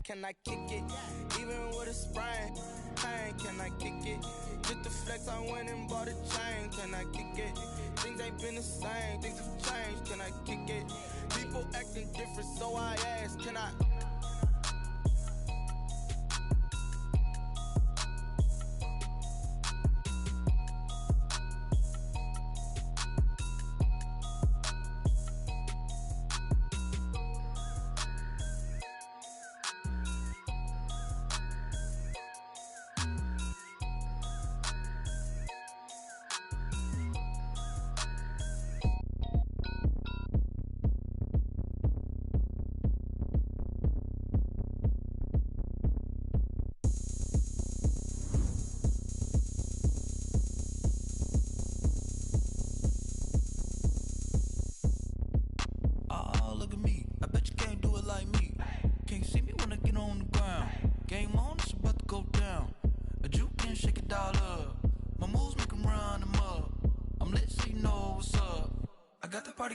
can I kick it? Even with a sprain, pain, can I kick it? Just the flex, I went and bought a chain, can I kick it? Things ain't been the same, things have changed, can I kick it? People acting different, so I ask, can I?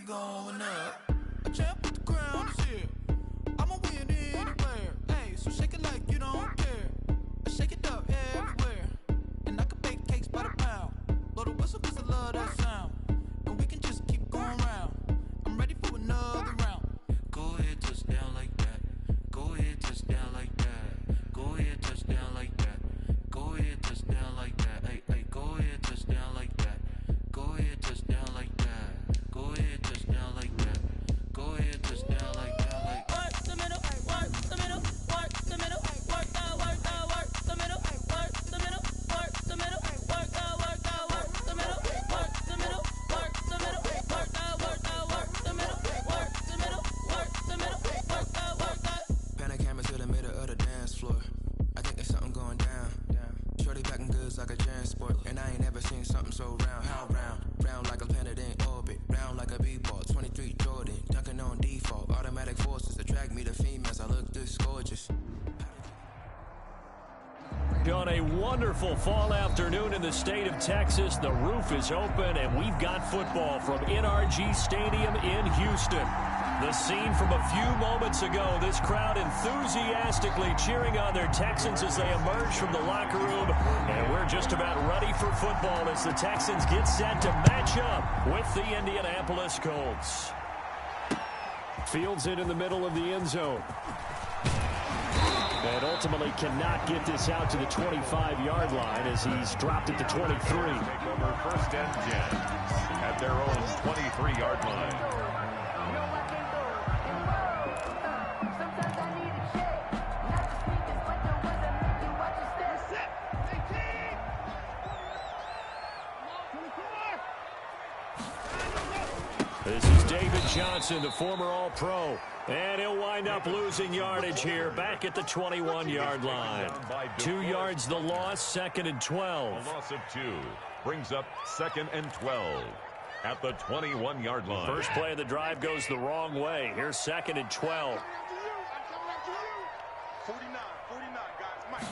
Going up, a champ with the crown is here. I'ma win anywhere. Hey, so shake it like you don't care. I shake it up everywhere, and I can bake cakes by the pound. Blow the whistle 'cause I love that sound, and we can just keep going round. I'm ready for another round. Go ahead, touch down like that. Go ahead, touch down like that. Go ahead, touch down like that. Go ahead, touch down like that. Hey, hey, go ahead, touch down like that. Go ahead, touch down like that. Go ahead, touch down like that. Go ahead, touch down like that. Like work the middle, work the middle, work the middle, work the middle, work the middle, work the middle, work the middle, work the middle, work the middle, work the middle, work the middle, work the middle, work the. Pan a camera to the middle of the dance floor. I think there's something going down. Shorty packing goods like a transport, and I ain't never seen something so round. How round? Round like a planet in orbit, round like a b-ball. 23 Jordan, dunking on default. Automatic forces attract me to females. I look this gorgeous. On a wonderful fall afternoon in the state of Texas, the roof is open and we've got football from NRG Stadium in Houston. The scene from a few moments ago, this crowd enthusiastically cheering on their Texans as they emerge from the locker room. And we're just about ready for football as the Texans get set to match up with the Indianapolis Colts. Fields it in the middle of the end zone. And ultimately cannot get this out to the 25-yard line as he's dropped at the 23. Take over first and 10 at their own 23-yard line. This is David Johnson, the former All-Pro, and he'll wind up losing yardage here back at the 21-yard line. 2 yards the loss, 2nd and 12. A loss of 2 brings up 2nd and 12 at the 21-yard line. First play of the drive goes the wrong way. Here's 2nd and 12. 49, guys.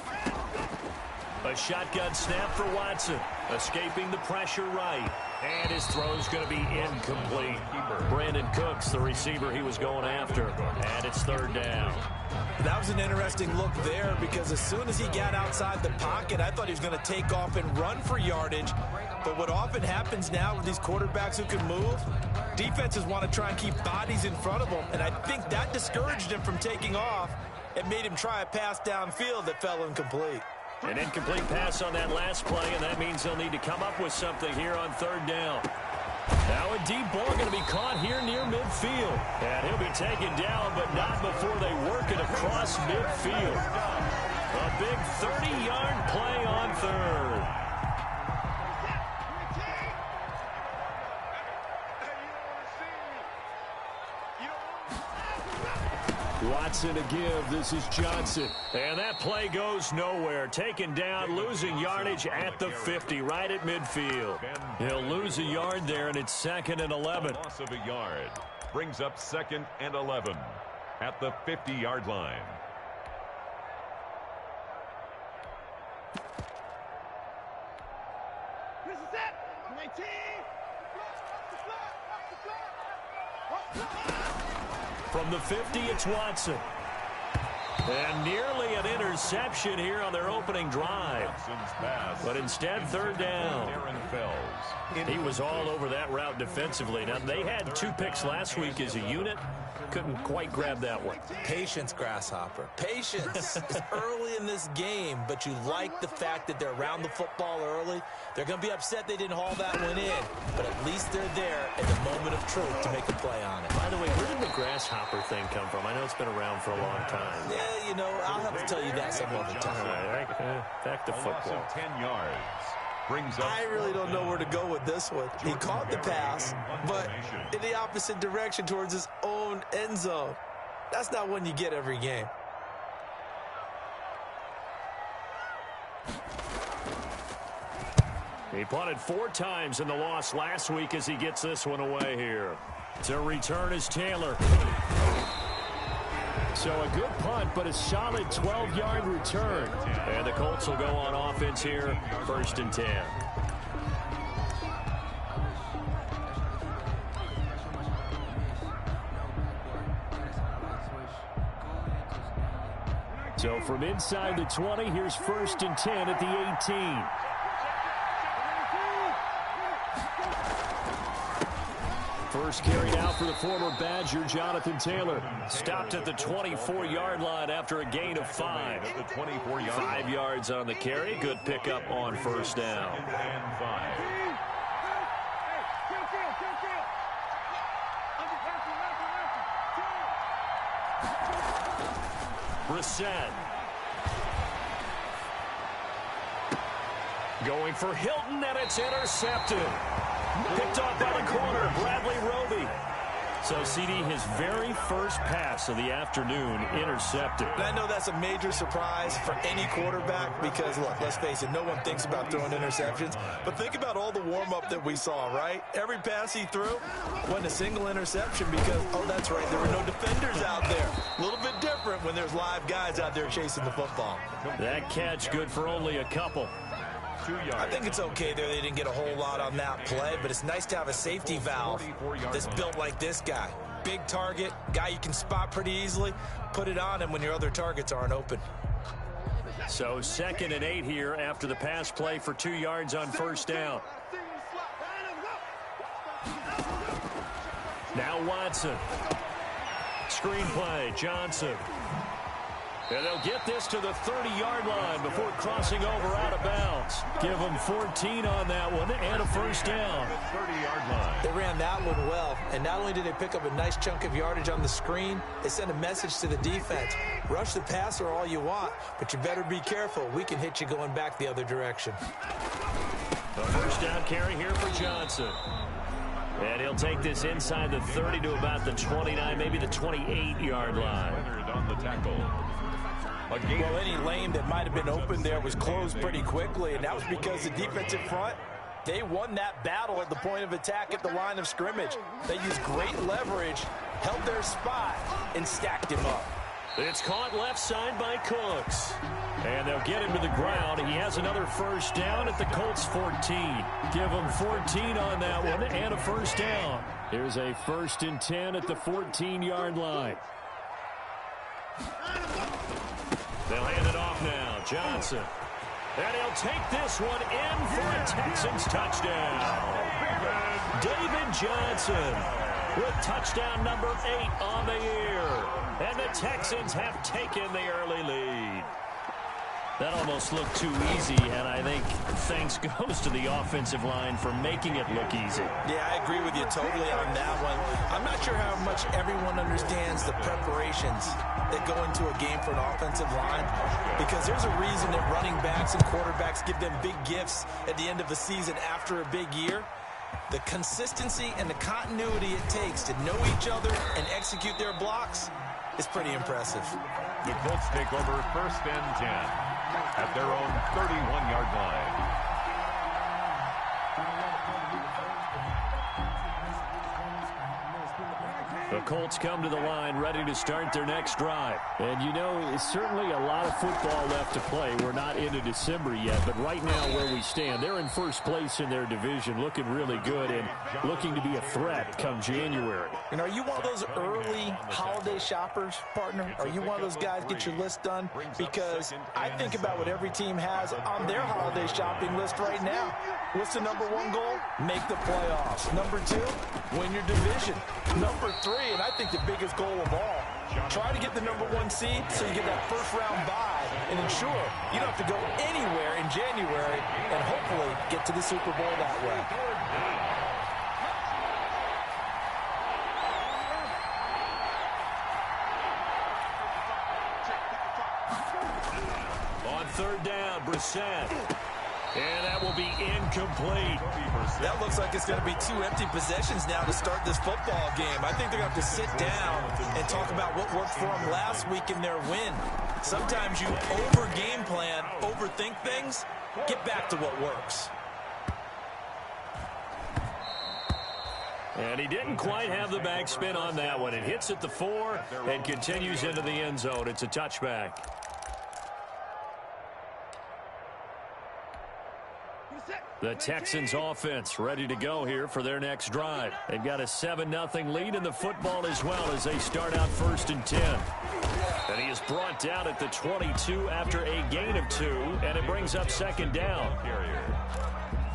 A shotgun snap for Watson, escaping the pressure right. And his throw's going to be incomplete. Brandon Cooks, the receiver he was going after. And it's 3rd down. That was an interesting look there because as soon as he got outside the pocket, I thought he was going to take off and run for yardage. But what often happens now with these quarterbacks who can move, defenses want to try and keep bodies in front of them. And I think that discouraged him from taking off and made him try a pass downfield that fell incomplete. An incomplete pass on that last play, and that means they'll need to come up with something here on 3rd down. Now a deep ball going to be caught here near midfield. And he'll be taken down, but not before they work it across midfield. A big 30-yard play on 3rd. Watson to give. This is Johnson. And that play goes nowhere. Taken down, losing yardage at the 50, right at midfield. He'll lose a yard there, and it's 2nd and 11. Loss of a yard brings up 2nd and 11 at the 50-yard line. This is it. 19. From the 50, it's Watson. And nearly an interception here on their opening drive. But instead, third down. He was all over that route defensively. Now, they had 2 picks last week as a unit. Couldn't quite grab that one. Patience, Grasshopper. Patience. It's early in this game, but you like the fact that they're around the football early. They're going to be upset they didn't haul that one in, but at least they're there at the moment of truth to make a play on it. By the way, where did the grasshopper thing come from? I know it's been around for a long time. Yeah, you know, I'll have to tell you that some other time. Back to football. 10 yards. I really don't know where to go with this one. He caught the pass, but in the opposite direction towards his own end zone. That's not one you get every game. He punted 4 times in the loss last week as he gets this one away here. To return is Taylor. So a good punt, but a solid 12-yard return. And the Colts will go on offense here, 1st and 10. So from inside the 20, here's 1st and 10 at the 18. First carried out for the former Badger, Jonathan Taylor. Stopped at the 24-yard line after a gain of 5. 5 yards on the carry. Good pickup on 1st down. Brissett. Going for Hilton, and it's intercepted. Picked off by the corner, Bradley Roby. So, CD, his very first pass of the afternoon intercepted. And I know that's a major surprise for any quarterback because, look, let's face it, no one thinks about throwing interceptions. But think about all the warm-up that we saw, right? Every pass he threw wasn't a single interception because, oh, that's right, there were no defenders out there. A little bit different when there's live guys out there chasing the football. That catch good for only a couple. 2 yards. I think it's okay there. They didn't get a whole lot on that play, but it's nice to have a safety valve that's built like this guy. Big target, guy you can spot pretty easily. Put it on him when your other targets aren't open. So 2nd and 8 here after the pass play for 2 yards on 1st down. Now Watson. Screen play, Johnson. And they'll get this to the 30-yard line before crossing over out of bounds. Give them 14 on that one and a 1st down. 30-yard line. They ran that one well, and not only did they pick up a nice chunk of yardage on the screen, they sent a message to the defense. Rush the passer all you want, but you better be careful. We can hit you going back the other direction. A 1st down carry here for Johnson. And he'll take this inside the 30 to about the 29, maybe the 28-yard line. On the tackle. Well, any lane that might have been open there was closed pretty quickly, and that was because the defensive front, they won that battle at the point of attack at the line of scrimmage. They used great leverage, held their spot, and stacked him up. It's caught left side by Cooks. And they'll get him to the ground. He has another 1st down at the Colts 14. Give him 14 on that one and a 1st down. Here's a 1st and 10 at the 14-yard line. They'll hand it off now. Johnson. And he'll take this one in for a Texans touchdown. David Johnson with touchdown number 8 on the year. And the Texans have taken the early lead. That almost looked too easy, and I think thanks goes to the offensive line for making it look easy. Yeah, I agree with you totally on that one. I'm not sure how much everyone understands the preparations that go into a game for an offensive line, because there's a reason that running backs and quarterbacks give them big gifts at the end of the season after a big year. The consistency and the continuity it takes to know each other and execute their blocks is pretty impressive. The Colts take over 1st and 10 at their own 31-yard line. The Colts come to the line ready to start their next drive. And, you know, it's certainly a lot of football left to play. We're not into December yet, but right now where we stand, they're in first place in their division, looking really good and looking to be a threat come January. And are you one of those early holiday shoppers, partner? Are you one of those guys get your list done? Because I think about what every team has on their holiday shopping list right now. What's the number one goal? Make the playoffs. Number two, win your division. Number three, and I think the biggest goal of all, try to get the number one seed so you get that first round bye and ensure you don't have to go anywhere in January and hopefully get to the Super Bowl that way. On third down, Brissett. And that will be incomplete. That looks like it's going to be two empty possessions now to start this football game. I think they're going to have to sit down and talk about what worked for them last week in their win. Sometimes you over-game plan, overthink things. Get back to what works. And he didn't quite have the backspin on that one. It hits at the 4 and continues into the end zone. It's a touchback. The Texans offense ready to go here for their next drive. They've got a 7-0 lead in the football as well as they start out 1st and 10. And he is brought down at the 22 after a gain of 2, and it brings up 2nd down.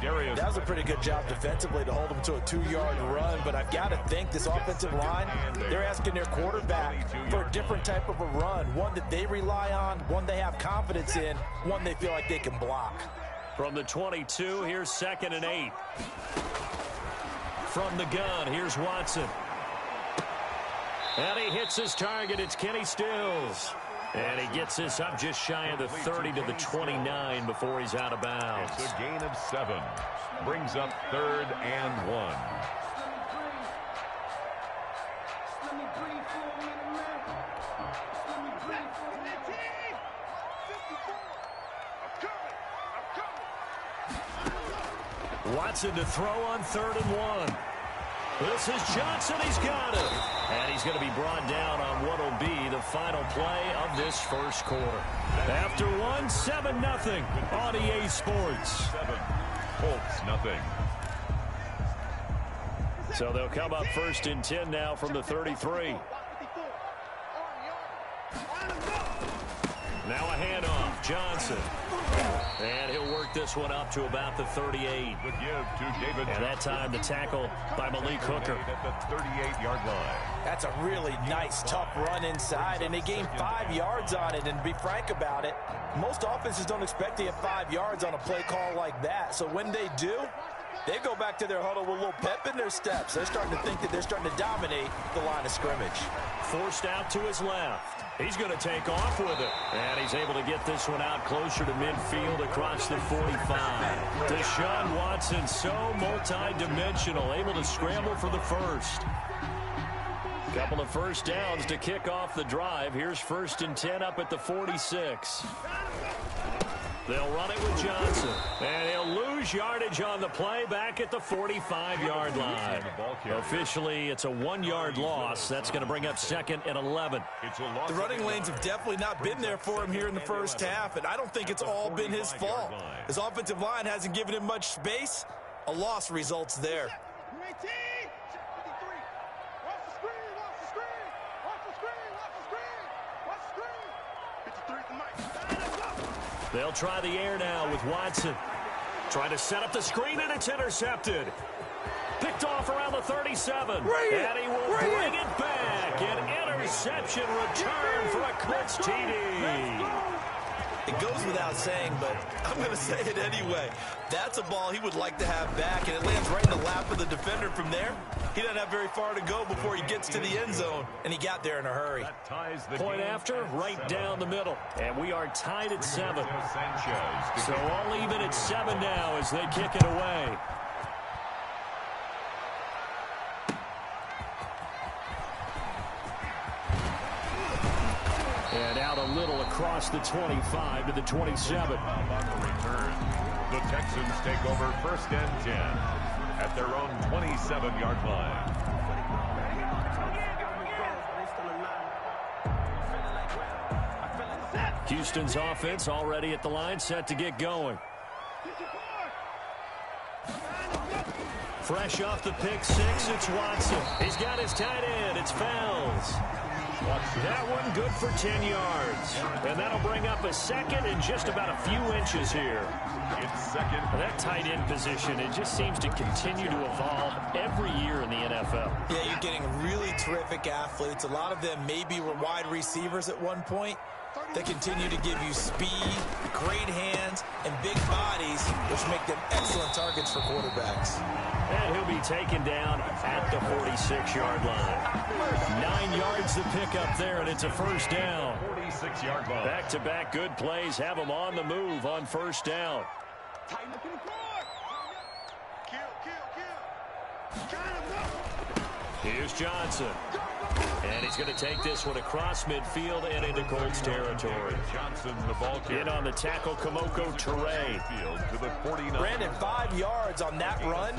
That was a pretty good job defensively to hold him to a 2-yard run, but I've got to think this offensive line, they're asking their quarterback for a different type of a run, one that they rely on, one they have confidence in, one they feel like they can block. From the 22, here's 2nd and 8. From the gun, here's Watson. And he hits his target. It's Kenny Stills. And he gets this up just shy of the 30 to the 29 before he's out of bounds. It's a gain of 7. Brings up 3rd and 1. Watson to throw on 3rd and 1. This is Johnson. He's got it. And he's going to be brought down on what will be the final play of this first quarter. After 7-0 on EA Sports. 7, Colts nothing. So they'll come up 1st and 10 now from the 33. Now a handoff. Johnson. And he'll work this one up to about the 38. The give to David. And that time the tackle by Malik Hooker. At the 38-yard line. That's a really nice, tough run inside, and they gained 5 yards on it. And to be frank about it, most offenses don't expect to get 5 yards on a play call like that. So when they do, they go back to their huddle with a little pep in their steps. They're starting to think that they're starting to dominate the line of scrimmage. Forced out to his left. He's going to take off with it. And he's able to get this one out closer to midfield across the 45. Deshaun Watson, so multi-dimensional, able to scramble for the first. Couple of first downs to kick off the drive. Here's 1st and 10 up at the 46. They'll run it with Johnson. And he'll lose yardage on the play back at the 45-yard line. Officially, it's a 1-yard loss. That's going to bring up 2nd and 11. The running lanes have definitely not been there for him here in the first half, and I don't think it's all been his fault. His offensive line hasn't given him much space. A loss results there. They'll try the air now with Watson. Trying to set up the screen, and it's intercepted. Picked off around the 37. And he will bring it back. An interception return for a Colts TD. It goes without saying, but I'm going to say it anyway. That's a ball he would like to have back, and it lands right in the lap of the defender from there. He doesn't have very far to go before he gets to the end zone, and he got there in a hurry. Point after, right down the middle. And we are tied at 7. So all even at 7 now as they kick it away. And out a little across the 25 to the 27. The Texans take over 1st and 10 at their own 27-yard line. Houston's offense already at the line, set to get going. Fresh off the pick six, it's Watson. He's got his tight end. It's Fells. That one good for 10 yards. And that'll bring up a second and just about a few inches here. It's second. That tight end position, it just seems to continue to evolve every year in the NFL. Yeah, you're getting really terrific athletes. A lot of them maybe were wide receivers at one point. They continue to give you speed, great hands, and big bodies, which make them excellent targets for quarterbacks. And he'll be taken down at the 46-yard line. 9 yards to pick up there, and it's a first down. 46-yard line. Back-to-back good plays have them on the move on first down. Here's Johnson. And he's going to take this one across midfield and into Colts territory. Johnson, the ball carrier. In on the tackle, Kamoko Toure. To the 49. Brandon, 5 yards on that run.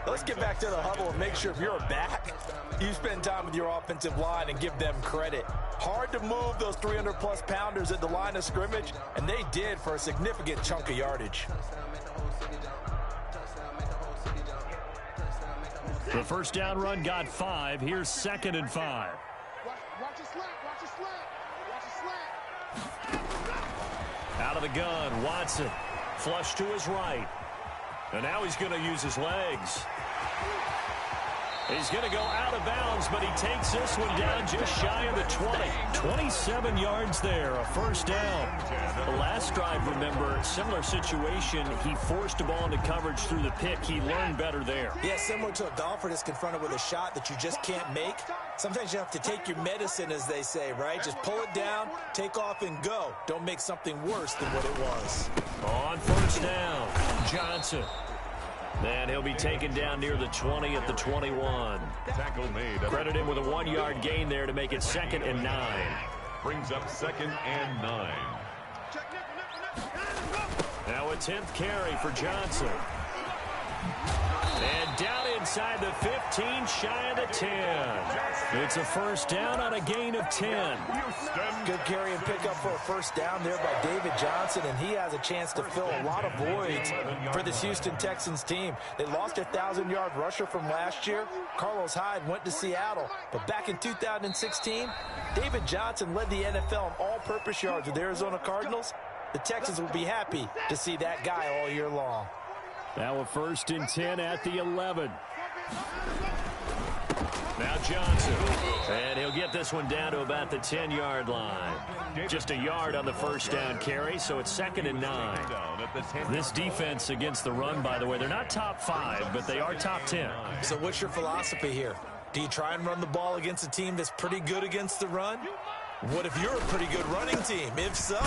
Let's get back to the huddle and make sure if you're a back, you spend time with your offensive line and give them credit. Hard to move those 300-plus pounders at the line of scrimmage, and they did for a significant chunk of yardage. The first down run got 5. Here's 2nd and 5. Watch it slant, watch it slant, watch it slant. Out of the gun, Watson. Flush to his right. And now he's going to use his legs. He's going to go out of bounds, but he takes this one down just shy of the 20. 27 yards there, a first down. The last drive, remember, similar situation. He forced a ball into coverage through the pick. He learned better there. Yeah, similar to a golfer that's confronted with a shot that you just can't make. Sometimes you have to take your medicine, as they say, right? Just pull it down, take off, and go. Don't make something worse than what it was. On first down, Johnson. And he'll be taken down near the 20 at the 21. Tackle made. Credit him with a 1-yard gain there to make it 2nd and 9. Brings up 2nd and 9. Now a 10th carry for Johnson. And down inside the 15, shy of the 10. It's a first down on a gain of 10. Good carry and pickup for a first down there by David Johnson, and he has a chance to fill a lot of voids for this Houston Texans team. They lost their 1,000-yard rusher from last year. Carlos Hyde went to Seattle, but back in 2016, David Johnson led the NFL in all-purpose yards with the Arizona Cardinals. The Texans will be happy to see that guy all year long. Now a 1st and 10 at the 11. Now Johnson. And he'll get this one down to about the 10-yard line. Just a yard on the first down carry, so it's 2nd and 9. This defense against the run, by the way, they're not top 5, but they are top 10. So what's your philosophy here? Do you try and run the ball against a team that's pretty good against the run? What if you're a pretty good running team? If so,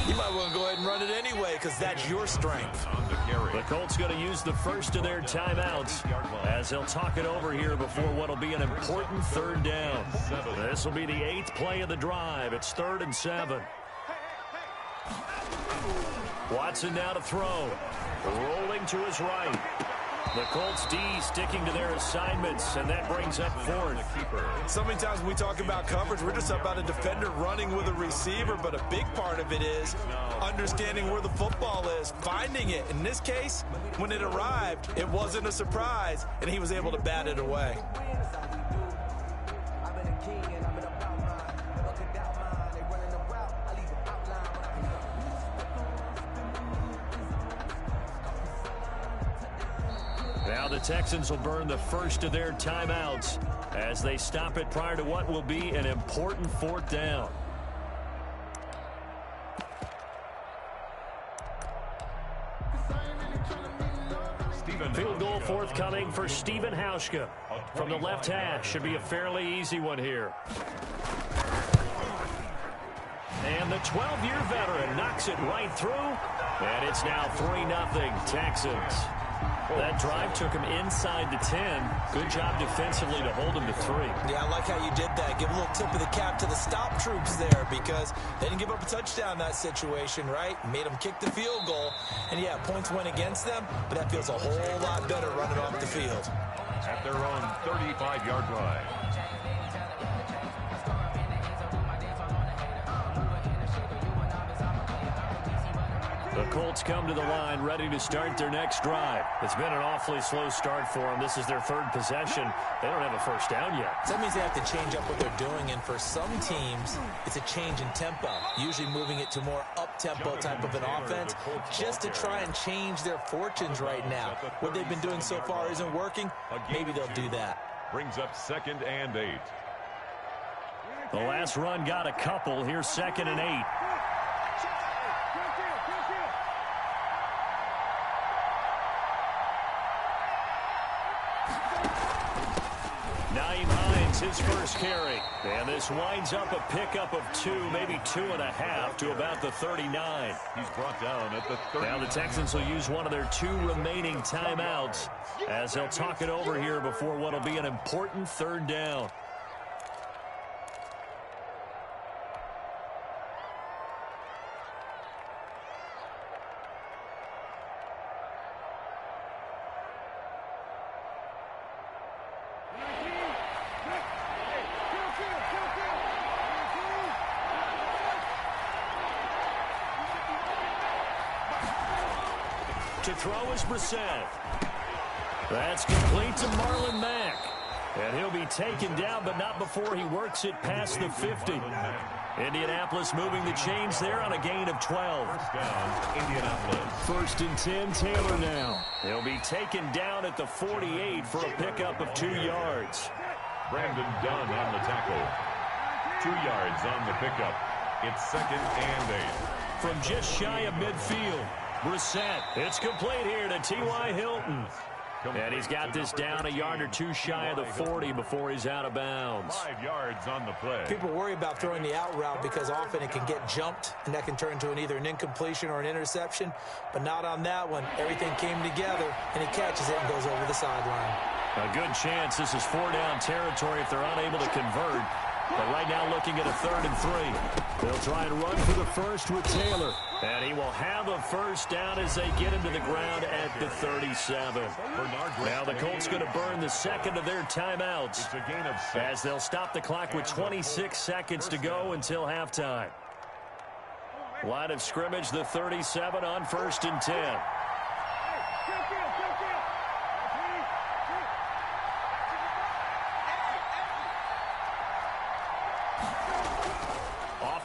you might want to go ahead and run it anyway because that's your strength. The Colts going to use the first of their timeouts as they'll talk it over here before what will be an important 3rd down. This will be the 8th play of the drive. It's 3rd and 7. Watson now to throw. Rolling to his right. The Colts D sticking to their assignments, and that brings up 4th. So many times when we talk about coverage, we're just about a defender running with a receiver, but a big part of it is understanding where the football is, finding it. In this case, when it arrived, it wasn't a surprise, and he was able to bat it away. Now the Texans will burn the first of their timeouts as they stop it prior to what will be an important 4th down. Field goal forthcoming for Stephen Hauschka from the left hash. Should be a fairly easy one here. And the 12-year veteran knocks it right through. And it's now 3-0 Texans. That drive took him inside the 10. Good job defensively to hold him to 3. Yeah, I like how you did that. Give a little tip of the cap to the stop troops there because they didn't give up a touchdown in that situation, right? Made them kick the field goal. And, yeah, points went against them, but that feels a whole lot better running off the field. At their own 35-yard line. The Colts come to the line ready to start their next drive. It's been an awfully slow start for them. This is their third possession. They don't have a first down yet. That means they have to change up what they're doing, and for some teams, it's a change in tempo, usually moving it to more up-tempo type of an offense just to try and change their fortunes right now. What they've been doing so far isn't working. Maybe they'll do that. Brings up 2nd and 8. The last run got a couple. Here's 2nd and 8. His first carry, and this winds up a pickup of 2, maybe 2.5 to about the 39. He's brought down at the 30. Now the Texans will use one of their 2 remaining timeouts as they'll talk it over here before what will be an important 3rd down. To throw is Brissett. That's complete to Marlon Mack. And he'll be taken down, but not before he works it past the 50. Indianapolis moving the chains there on a gain of 12. First down, Indianapolis. 1st and 10, Taylor now. He'll be taken down at the 48 for a pickup of 2 yards. Brandon Dunn on the tackle. 2 yards on the pickup. It's 2nd and 8. From just shy of midfield, Brissett. It's complete here to T.Y. Hilton. And he's got this down a yard or 2 shy of the 40 before he's out of bounds. 5 yards on the play. People worry about throwing the out route because often it can get jumped, and that can turn into either an incompletion or an interception. But not on that one. Everything came together, and he catches it and goes over the sideline. A good chance this is 4-down territory if they're unable to convert. But right now looking at a 3rd and 3. They'll try and run for the first with Taylor. And he will have a first down as they get him to the ground at the 37. Now the Colts going to burn the 2nd of their timeouts. It's a gain of 6. As they'll stop the clock with 26 seconds to go until halftime. Line of scrimmage, the 37 on 1st and 10.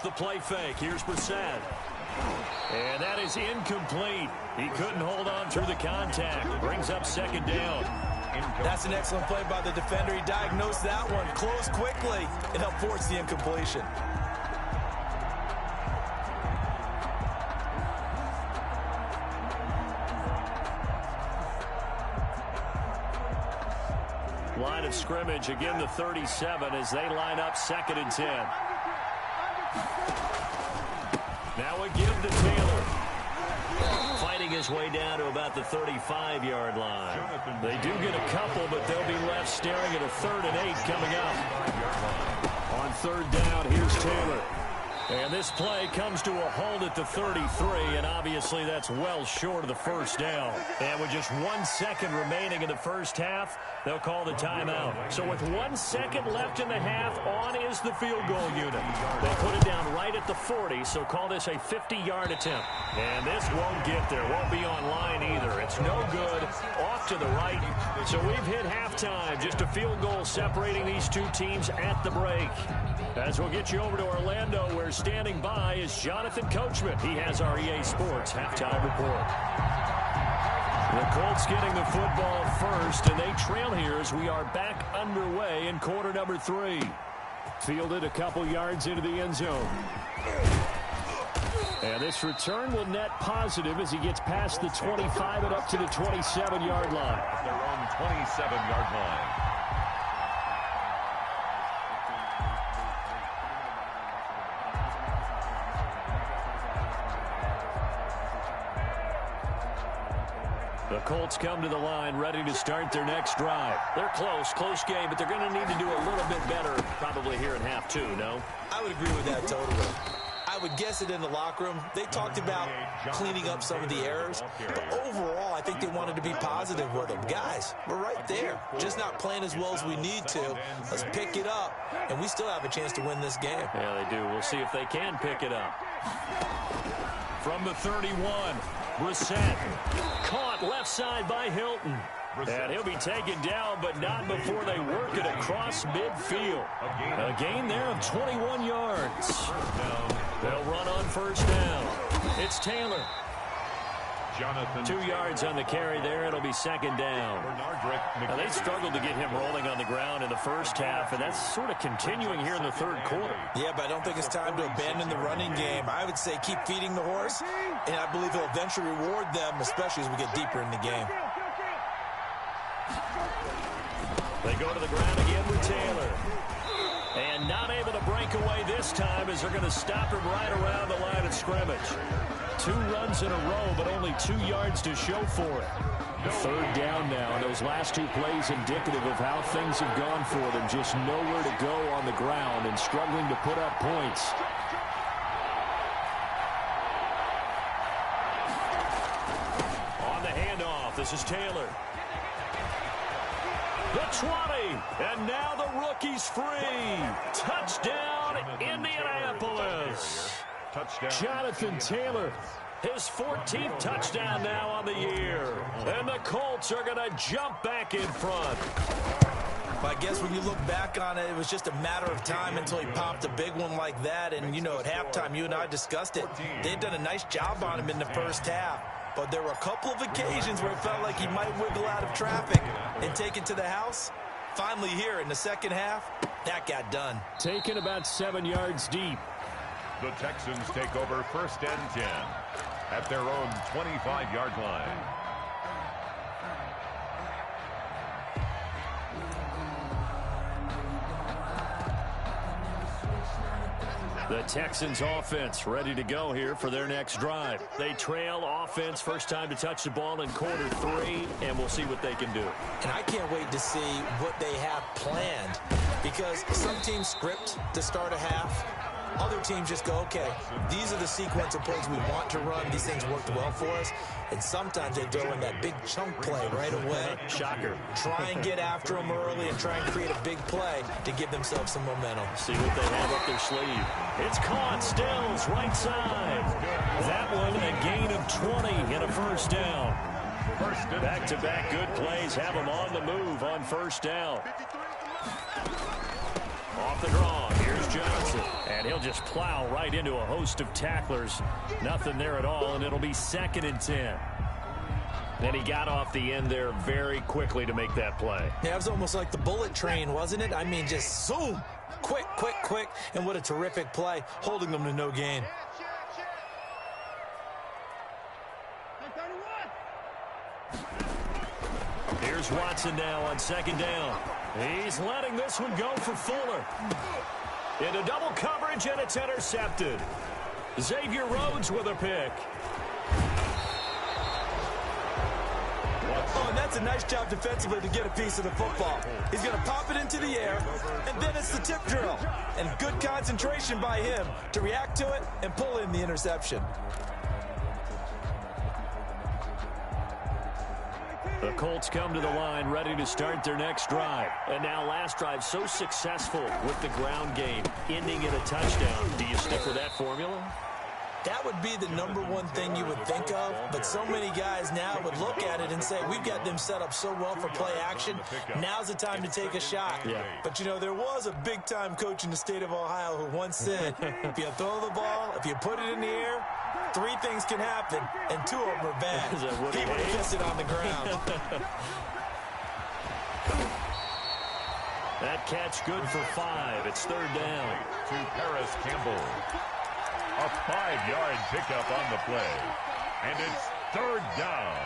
The play fake. Here's Brissett. And that is incomplete. He couldn't hold on through the contact. Brings up 2nd down. That's an excellent play by the defender. He diagnosed that one, closed quickly, and helped force the incompletion. Line of scrimmage, again the 37 as they line up 2nd and 10. Now a give to Taylor. Fighting his way down to about the 35-yard line. They do get a couple, but they'll be left staring at a 3rd and 8 coming up. On 3rd down, here's Taylor. And this play comes to a halt at the 33, and obviously that's well short of the first down. And with just 1 second remaining in the first half, they'll call the timeout. So with 1 second left in the half, on is the field goal unit. They put it down right at the 40, so call this a 50-yard attempt. And this won't get there, won't be on line either. It's no good, off to the right. So we've hit halftime, just a field goal separating these 2 teams at the break. As we'll get you over to Orlando, where standing by is Jonathan Coachman. He has our EA Sports halftime report. The Colts getting the football first, and they trail here as we are back underway in quarter number 3. Fielded a couple yards into the end zone. And this return will net positive as he gets past the 25 and up to the 27-yard line. Their own 27-yard line. The Colts come to the line ready to start their next drive. They're close game, but they're going to need to do a little bit better probably here in half 2, no? I would agree with that totally. I would guess it in the locker room. They talked about cleaning up some of the errors, but overall, I think they wanted to be positive with them. Guys, we're right there. Just not playing as well as we need to. Let's pick it up, and we still have a chance to win this game. Yeah, they do. We'll see if they can pick it up. From the 31, Brissett caught left side by Hilton. And he'll be taken down, but not before they work it across midfield. A gain there of 21 yards. They'll run on first down. It's Taylor. 2 yards on the carry there. It'll be second down. Now, they struggled to get him rolling on the ground in the first half, and that's sort of continuing here in the third quarter. Yeah, but I don't think it's time to abandon the running game. I would say keep feeding the horse, and I believe he'll eventually reward them, especially as we get deeper in the game. They go to the ground again with Taylor. And not able to break away this time as they're going to stop him right around the line of scrimmage. 2 runs in a row, but only 2 yards to show for it. Third down now, and those last 2 plays indicative of how things have gone for them. Just nowhere to go on the ground and struggling to put up points. On the handoff, this is Taylor. The 20, and now the rookie's free. Touchdown, Indianapolis. Jonathan Taylor, his 14th touchdown now on the year. And the Colts are going to jump back in front. But I guess when you look back on it, it was just a matter of time until he popped a big one like that. And, you know, at halftime, you and I discussed it. They'd done a nice job on him in the first half. But there were a couple of occasions where it felt like he might wiggle out of traffic and take it to the house. Finally here in the second half, that got done. Taken about 7 yards deep. The Texans take over first and 10 at their own 25-yard line. The Texans offense ready to go here for their next drive. They trail offense, first time to touch the ball in quarter 3, and we'll see what they can do. And I can't wait to see what they have planned, because some teams script to start a half. Other teams just go, okay, these are the sequence of plays we want to run. These things worked well for us. And sometimes they throw in that big chunk play right away. Shocker. Try and get after them early and try and create a big play to give themselves some momentum. See what they have up their sleeve. It's caught. Stills, right side. That one a gain of 20 and a first down. Back-to-back good plays have them on the move on first down. Off the draw, here's Johnson. And he'll just plow right into a host of tacklers. Nothing there at all, and it'll be second and 10. And he got off the end there very quickly to make that play. Yeah, it was almost like the bullet train, wasn't it? I mean, just zoom. Quick, quick, quick. And what a terrific play, holding them to no gain. Here's Watson now on second down. He's letting this one go for Fuller. Into double coverage, and it's intercepted. Xavier Rhodes with a pick. Oh, and that's a nice job defensively to get a piece of the football. He's going to pop it into the air, and then it's the tip drill. And good concentration by him to react to it and pull in the interception. The Colts come to the line ready to start their next drive. And now last drive so successful with the ground game, ending in a touchdown. Do you stick with that formula? That would be the #1 thing you would think of, but so many guys now would look at it and say, we've got them set up so well for play action, now's the time to take a shot. Yeah. But, you know, there was a big-time coach in the state of Ohio who once said, if you throw the ball, if you put it in the air, 3 things can happen, and 2 of them are bad. He would have kissed it on the ground. That catch good for 5. It's third down. To Paris Campbell. A 5-yard pickup on the play. And it's third down.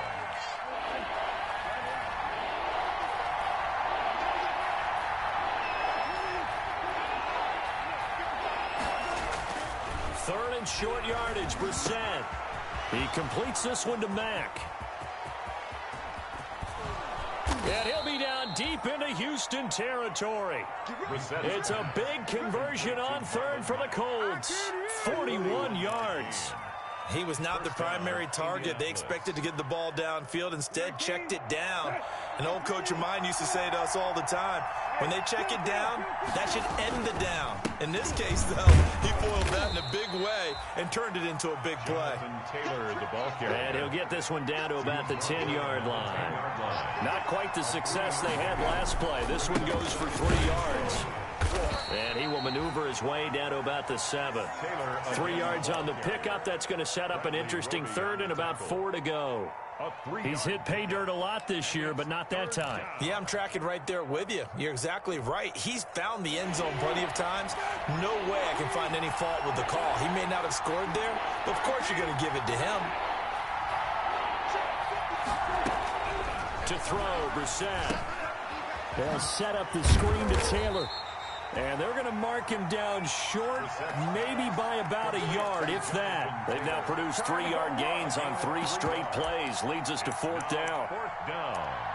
Third and short yardage, Brissett. He completes this one to Mack. And he'll be down deep into Houston territory. It's a big conversion on third for the Colts. 41 yards. He was not the primary target. They expected to get the ball downfield, instead checked it down. An old coach of mine used to say to us all the time, when they check it down, that should end the down. In this case, though, he foiled that in a big way and turned it into a big play. Taylor, the ball carrier. And he'll get this one down to about the 10-yard line. Not quite the success they had last play. This one goes for 3 yards. And he will maneuver his way down to about the 7. 3 yards on the pickup. That's going to set up an interesting third and about 4 to go. He's hit pay dirt a lot this year, but not that time. Yeah, I'm tracking right there with you. You're exactly right. He's found the end zone plenty of times. No way I can find any fault with the call. He may not have scored there, but of course you're going to give it to him. To throw, Brissett. They'll set up the screen to Taylor. And they're going to mark him down short, maybe by about a yard, if that. They've now produced 3-yard gains on 3 straight plays. Leads us to 4th down. 4th down.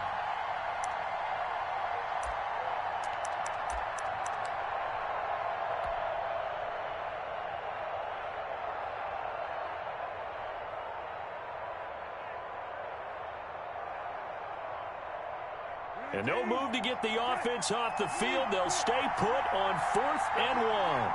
And no move to get the offense off the field. They'll stay put on 4th and 1.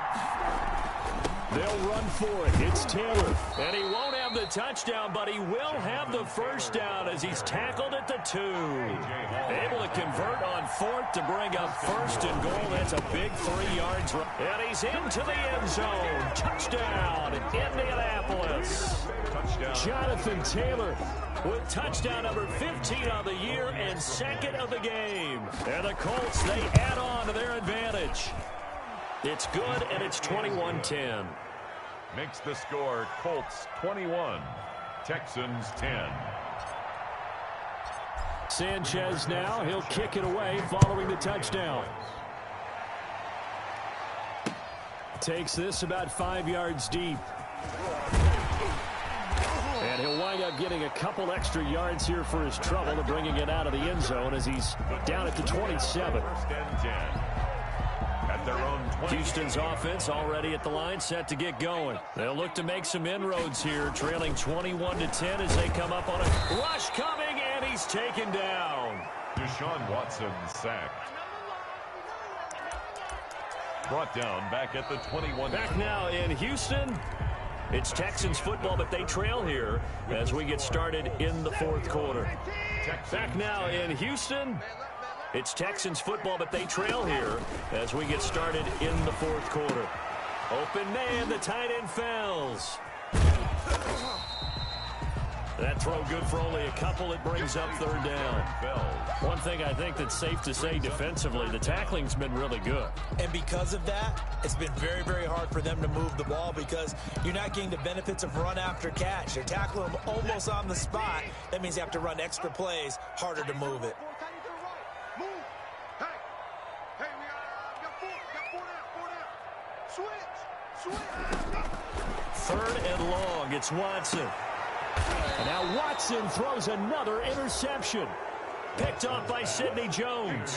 They'll run for it. It's Taylor. And he won't have the touchdown, but he will have the first down as he's tackled at the 2. Able to convert on 4th to bring up 1st and goal. That's a big 3 yards. And he's into the end zone. Touchdown, Indianapolis. Touchdown. Jonathan Taylor with touchdown number 15 of the year and 2nd of the game. And the Colts, they add on to their advantage. It's good, and it's 21-10. Makes the score Colts 21, Texans 10. Sanchez now, he'll kick it away following the touchdown. Takes this about 5 yards deep. And he'll wind up getting a couple extra yards here for his trouble of bringing it out of the end zone as he's down at the 27. First and 10. At their own 20. Houston's offense already at the line, set to get going. They'll look to make some inroads here, trailing 21-10 as they come up on a rush coming, and he's taken down. Deshaun Watson sacked. Brought down back at the 21. Back now in Houston. It's Texans football, but they trail here as we get started in the 4th quarter. Back now in Houston. It's Texans football, but they trail here as we get started in the 4th quarter. Open man, the tight end Fells. That throw good for only a couple. It brings up 3rd down. One thing I think that's safe to say defensively, the tackling's been really good. And because of that, it's been very, very hard for them to move the ball because you're not getting the benefits of run after catch. They're tackling them almost on the spot. That means you have to run extra plays, harder to move it. Third and long, it's Watson. And now Watson throws another interception. Picked off by Sidney Jones.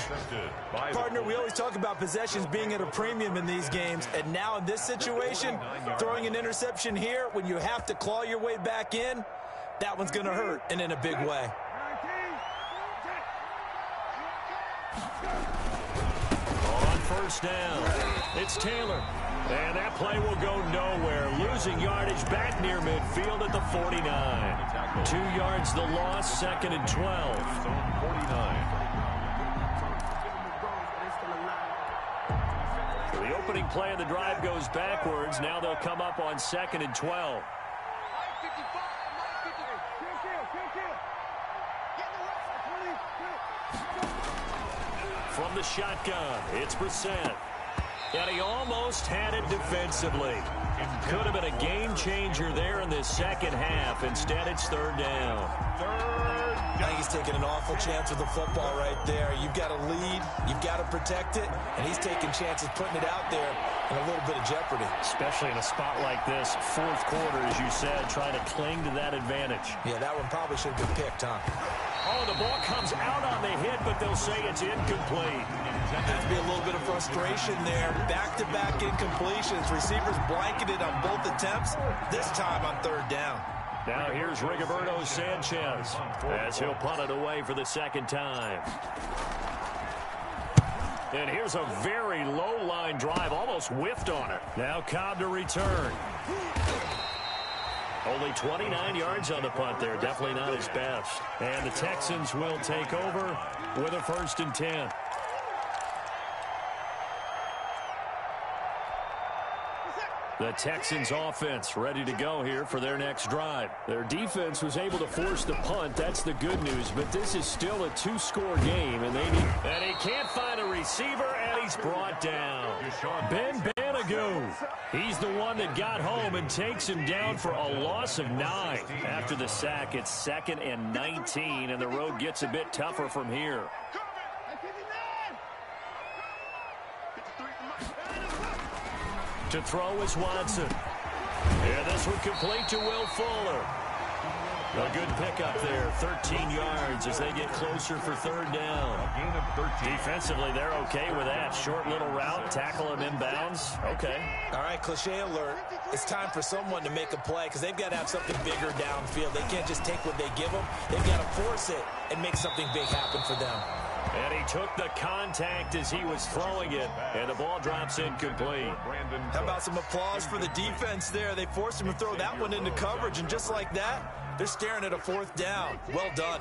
Partner, we always talk about possessions being at a premium in these games, and now in this situation, throwing an interception here when you have to claw your way back in, that one's going to hurt, and in a big way. On first down, it's Taylor. And that play will go nowhere. Losing yardage back near midfield at the 49. 2 yards the loss, 2nd and 12. 49. So the opening play of the drive goes backwards. Now they'll come up on 2nd and 12. From the shotgun, it's Brissett. And he almost had it defensively. Could have been a game changer there in this second half. Instead, it's 3rd down. I think he's taking an awful chance with the football right there. You've got to lead. You've got to protect it. And he's taking chances putting it out there. in a little bit of jeopardy. Especially in a spot like this, fourth quarter, as you said, trying to cling to that advantage. Yeah, that one probably should have been picked, huh? Oh, the ball comes out on the hit, but they'll say it's incomplete. Has to be a little bit of frustration there. Back-to-back incompletions. Receivers blanketed on both attempts, this time on third down. Now here's Rigoberto Sanchez as he'll punt it away for the second time. And here's a very low-line drive, almost whiffed on it. Now Cobb to return. Only 29 yards on the punt there. Definitely not his best. And the Texans will take over with a 1st and 10. The Texans offense ready to go here for their next drive. Their defense was able to force the punt. That's the good news. But this is still a 2-score game, and they need. And he can't find a receiver, and he's brought down. Ben Banagoo. He's the one that got home and takes him down for a loss of 9. After the sack, it's 2nd and 19, and the road gets a bit tougher from here. To throw is Watson. And this one complete to Will Fuller. A good pickup there, 13 yards as they get closer for third down. A gain of 13. Defensively, they're okay with that. Short little route, tackle him inbounds. Okay. All right, cliche alert. It's time for someone to make a play because they've got to have something bigger downfield. They can't just take what they give them. They've got to force it and make something big happen for them. And he took the contact as he was throwing it, and the ball drops incomplete. How about some applause for the defense there? They forced him to throw that one into coverage, and just like that, they're staring at a 4th down. Well done.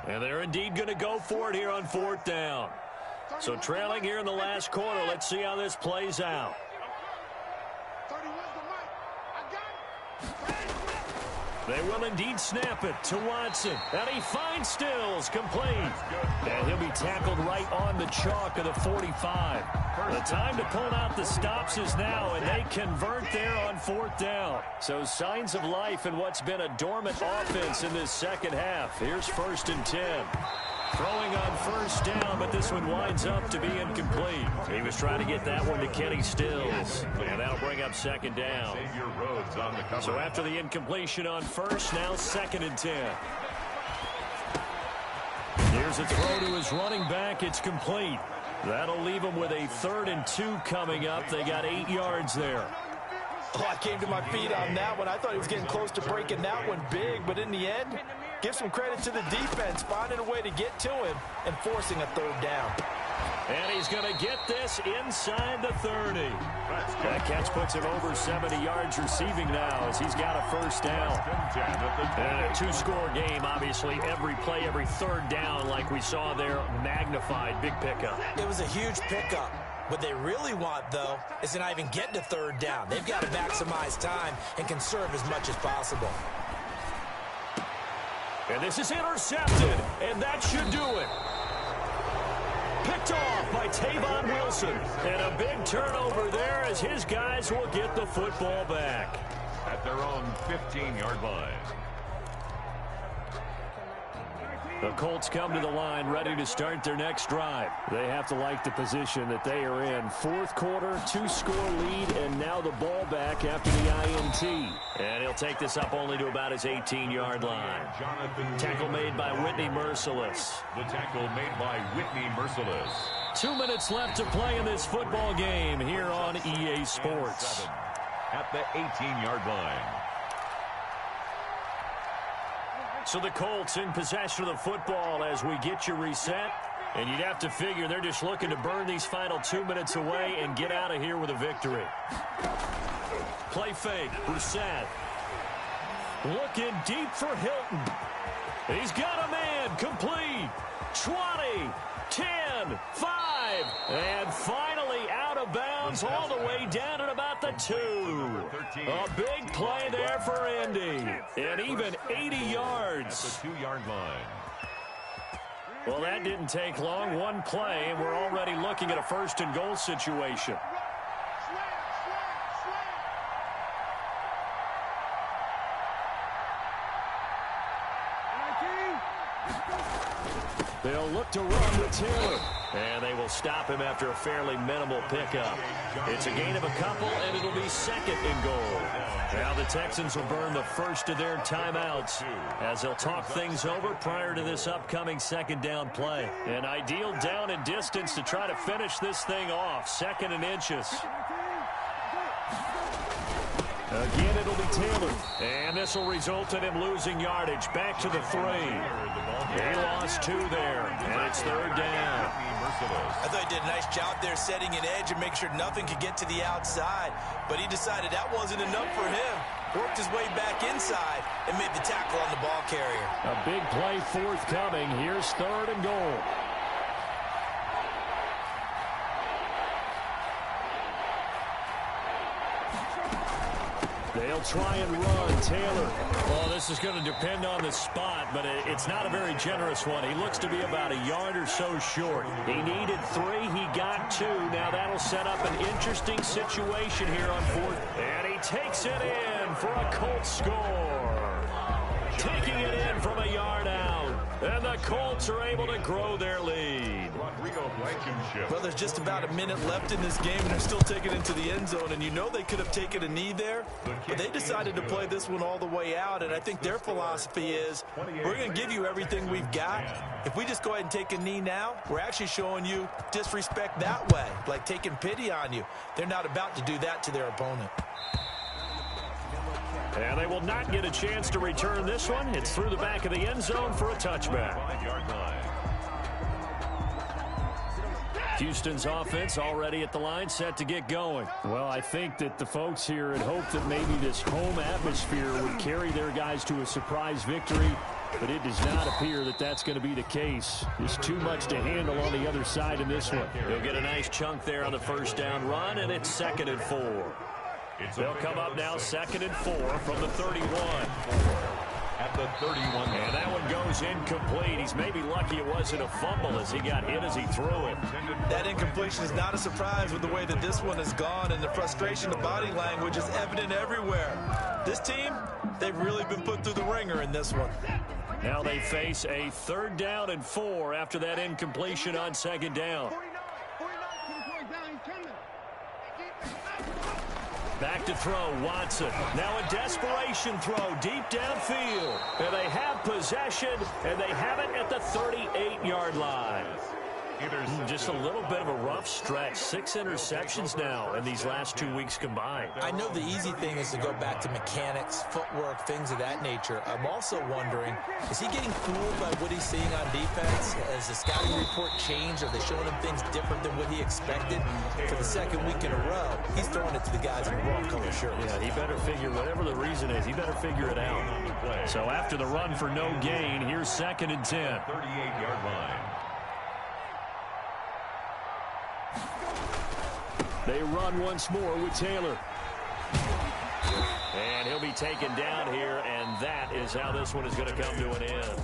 And they're indeed going to go for it here on 4th down. So trailing here in the last quarter, let's see how this plays out. They will indeed snap it to Watson. And he finds Stills, complete. And he'll be tackled right on the chalk of the 45. The time to pull out the stops is now, and they convert there on 4th down. So signs of life in what's been a dormant offense in this second half. Here's 1st and 10. Throwing on 1st down, but this one winds up to be incomplete. He was trying to get that one to Kenny Stills, and that'll bring up 2nd down. So after the incompletion on 1st, now 2nd and 10. Here's a throw to his running back. It's complete. That'll leave him with a 3rd and 2 coming up. They got 8 yards there. Oh, I came to my feet on that one. I thought he was getting close to breaking that one big, but in the end, give some credit to the defense, finding a way to get to him and forcing a 3rd down. And he's going to get this inside the 30. That catch puts him over 70 yards receiving now as he's got a 1st down. And a 2-score game, obviously, every play, every 3rd down, like we saw there, magnified. Big pickup. It was a huge pickup. What they really want, though, is to not even get to 3rd down. They've got to maximize time and conserve as much as possible. And this is intercepted, and that should do it. Picked off by Tavon Wilson. And a big turnover there as his guys will get the football back. At their own 15-yard line. The Colts come to the line ready to start their next drive. They have to like the position that they are in. 4th quarter, 2-score lead, and now the ball back after the INT. And he'll take this up only to about his 18-yard line. Tackle made by Whitney Merciless. The tackle made by Whitney Merciless. 2 minutes left to play in this football game here on EA Sports. At the 18-yard line. So the Colts in possession of the football as we get you reset. And you'd have to figure they're just looking to burn these final 2 minutes away and get out of here with a victory. Play fake. Brissett. Looking deep for Hilton. He's got a man. Complete. 20, 10, 5. And finally out of bounds all the way down at about the 2. A big play there for Indy. And even 80 yards. At the 2-yard line. Well, that didn't take long. One play, and we're already looking at a 1st and goal situation. They'll look to run with Taylor. And they will stop him after a fairly minimal pickup. It's a gain of a couple, and it'll be second and goal. Now the Texans will burn the first of their timeouts as they'll talk things over prior to this upcoming second down play. An ideal down and distance to try to finish this thing off. 2nd and inches. Again, it'll be Taylor. And this will result in him losing yardage. Back to the 3. He lost 2 there, and it's 3rd down. I thought he did a nice job there setting an edge and making sure nothing could get to the outside. But he decided that wasn't enough for him. Worked his way back inside and made the tackle on the ball carrier. A big play forthcoming. Here's 3rd and goal. They'll try and run. Taylor. Well, this is going to depend on the spot, but it's not a very generous one. He looks to be about a yard or so short. He needed 3. He got 2. Now that'll set up an interesting situation here on 4th. And he takes it in for a Colts score. Taking it in from a yard out. And the Colts are able to grow their lead. Well, there's just about a minute left in this game, and they're still taking it into the end zone. And you know they could have taken a knee there, but they decided to play this one all the way out. And I think their philosophy is, we're going to give you everything we've got. If we just go ahead and take a knee now, we're actually showing you disrespect that way, like taking pity on you. They're not about to do that to their opponent. And they will not get a chance to return this one. It's through the back of the end zone for a touchback. Houston's offense already at the line, set to get going. Well, I think that the folks here had hoped that maybe this home atmosphere would carry their guys to a surprise victory, but it does not appear that that's going to be the case. There's too much to handle on the other side in this one. He'll get a nice chunk there on the first down run, and it's 2nd and 4. They'll come up now 2nd and 4 from the 31. At the 31. And that one goes incomplete. He's maybe lucky it wasn't a fumble as he got hit as he threw it. That incompletion is not a surprise with the way that this one has gone, and the frustration, the body language is evident everywhere. This team, they've really been put through the ringer in this one. Now they face a 3rd down and 4 after that incompletion on 2nd down. Back to throw, Watson. Now a desperation throw deep downfield. And they have possession, and they have it at the 38-yard line. Just a little bit of a rough stretch. 6 interceptions now in these last 2 weeks combined. I know the easy thing is to go back to mechanics, footwork, things of that nature. I'm also wondering, is he getting fooled by what he's seeing on defense? Has the scouting report changed? Are they showing him things different than what he expected? For the 2nd week in a row, he's throwing it to the guys in the wrong color shirts. Yeah, he better figure, whatever the reason is, he better figure it out. So after the run for no gain, here's 2nd and 10. 38-yard line. They run once more with Taylor. And he'll be taken down here, and that is how this one is going to come to an end.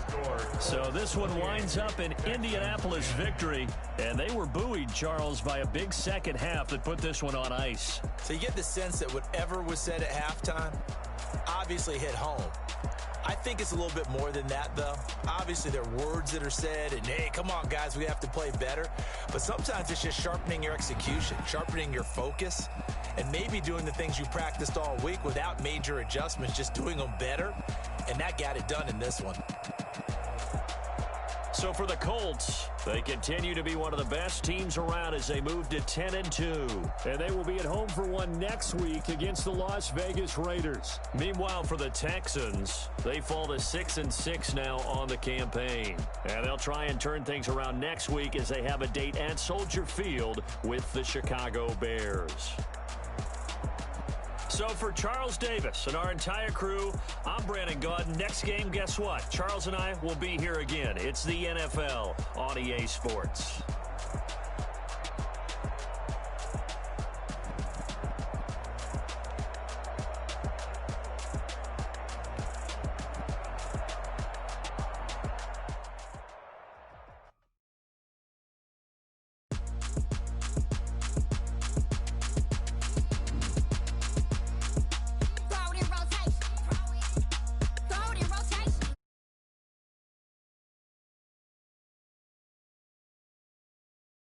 So this one winds up in Indianapolis victory, and they were buoyed, Charles, by a big second half that put this one on ice. So you get the sense that whatever was said at halftime obviously hit home. I think it's a little bit more than that, though. Obviously, there are words that are said, and, hey, come on, guys, we have to play better. But sometimes it's just sharpening your execution, sharpening your focus, and maybe doing the things you practiced all week without major adjustments, just doing them better, and that got it done in this one. So for the Colts, they continue to be one of the best teams around as they move to 10-2. And they will be at home for one next week against the Las Vegas Raiders. Meanwhile, for the Texans, they fall to 6-6 now on the campaign. And they'll try and turn things around next week as they have a date at Soldier Field with the Chicago Bears. So for Charles Davis and our entire crew, I'm Brandon Gaudin. Next game, guess what? Charles and I will be here again. It's the NFL on EA Sports.